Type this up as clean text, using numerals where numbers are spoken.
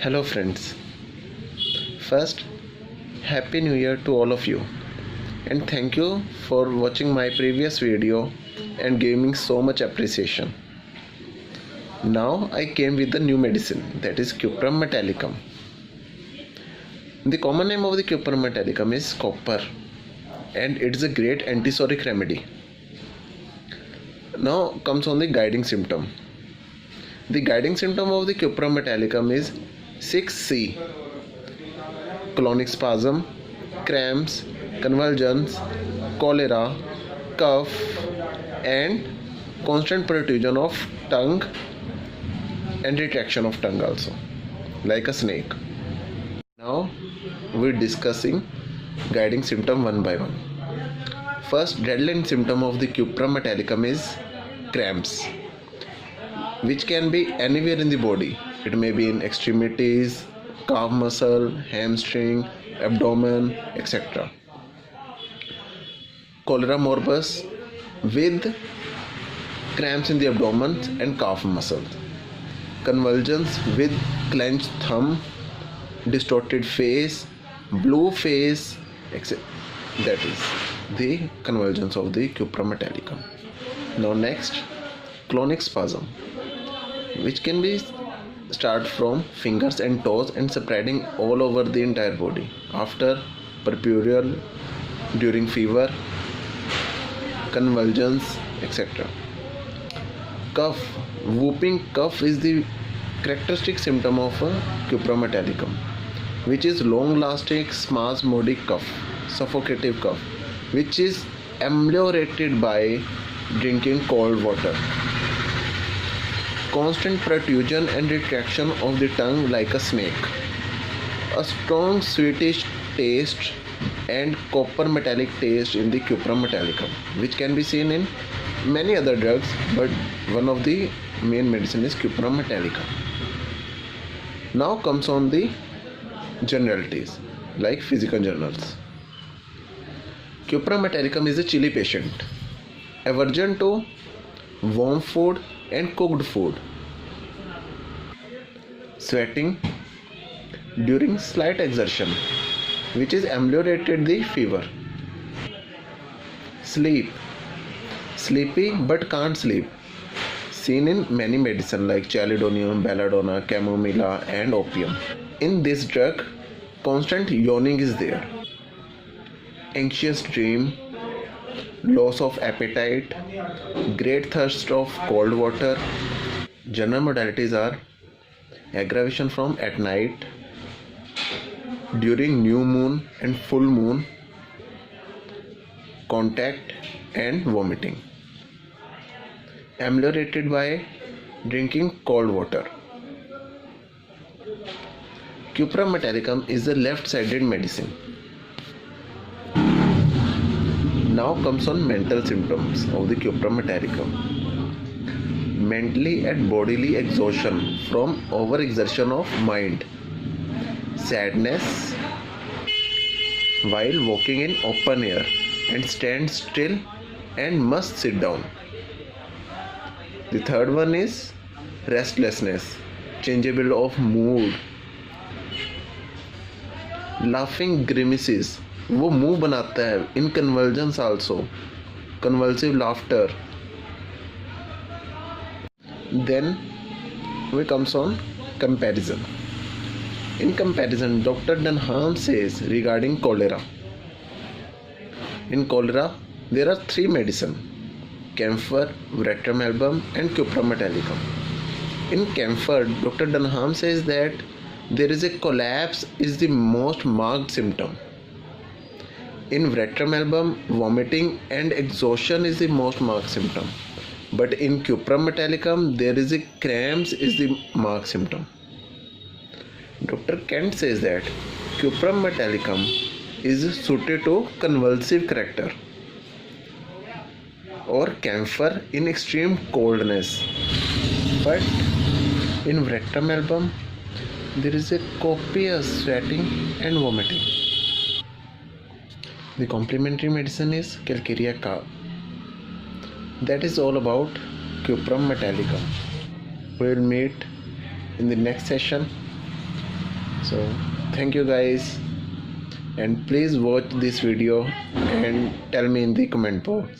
Hello friends. First, Happy New Year to all of you, and thank you for watching my previous video and giving so much appreciation. Now I came with the new medicine, that is Cuprum metallicum. The common name of the Cuprum metallicum is copper, and it is a great antisoric remedy. Now comes on the guiding symptom. The guiding symptom of the Cuprum metallicum is 6C: colonic spasm, cramps, convulsions, cholera, cough, and constant protrusion of tongue and retraction of tongue also, like a snake. Now we're discussing guiding symptom one by one. First deadline symptom of the Cuprum metallicum is cramps, which can be anywhere in the body. It may be in extremities, calf muscle, hamstring, abdomen, etc. Cholera morbus with cramps in the abdomen and calf muscles. Convulsions with clenched thumb, distorted face, blue face, etc. That is the convulsions of the Cuprum metallicum. Now next, clonic spasm, which can be start from fingers and toes and spreading all over the entire body after purpurial, during fever, convulsions, etc. Cough. Whooping cough is the characteristic symptom of a Cuprum metallicum, which is long-lasting spasmodic cough, suffocative cough, which is ameliorated by drinking cold water. Constant protrusion and retraction of the tongue like a snake. A strong sweetish taste and copper metallic taste in the Cuprum metallicum, which can be seen in many other drugs, but one of the main medicine is Cuprum metallicum. Now comes on the generalities like physical journals. Cuprum metallicum is a chilly patient, aversion to warm food and cooked food, sweating during slight exertion, which is ameliorated the fever. Sleepy but can't sleep, seen in many medicine like chalcedonium, belladonna, chamomilla and opium. In this drug, constant yawning is there. Anxious dream, loss of appetite, great thirst of cold water. General modalities are aggravation from at night, during new moon and full moon, contact and vomiting. Ameliorated by drinking cold water. Cuprum metallicum is a left-sided medicine. Now comes on mental symptoms of the Cuprum metallicum. Mentally and bodily exhaustion from overexertion of mind. Sadness while walking in open air and stand still and must sit down. The third one is restlessness, changeable of mood. Laughing grimaces, वो मुंह बनाता है. In convulsions also, convulsive laughter. Then we comes on comparison. In comparison, Dr. Dunham says regarding cholera. In cholera, there are three medicine: camphor, veratrum album and Cuprum metallicum. In camphor, Dr. Dunham says that there is a collapse is the most marked symptom. In veratrum album, vomiting and exhaustion is the most marked symptom. But in Cuprum metallicum, there is a cramps is the marked symptom. Dr. Kent says that Cuprum metallicum is suited to convulsive character, or camphor in extreme coldness. But in veratrum album, there is a copious sweating and vomiting. The complementary medicine is Calcarea Ka. That is all about Cuprum metallicum. We will meet in the next session. So thank you guys, and please watch this video and tell me in the comment box.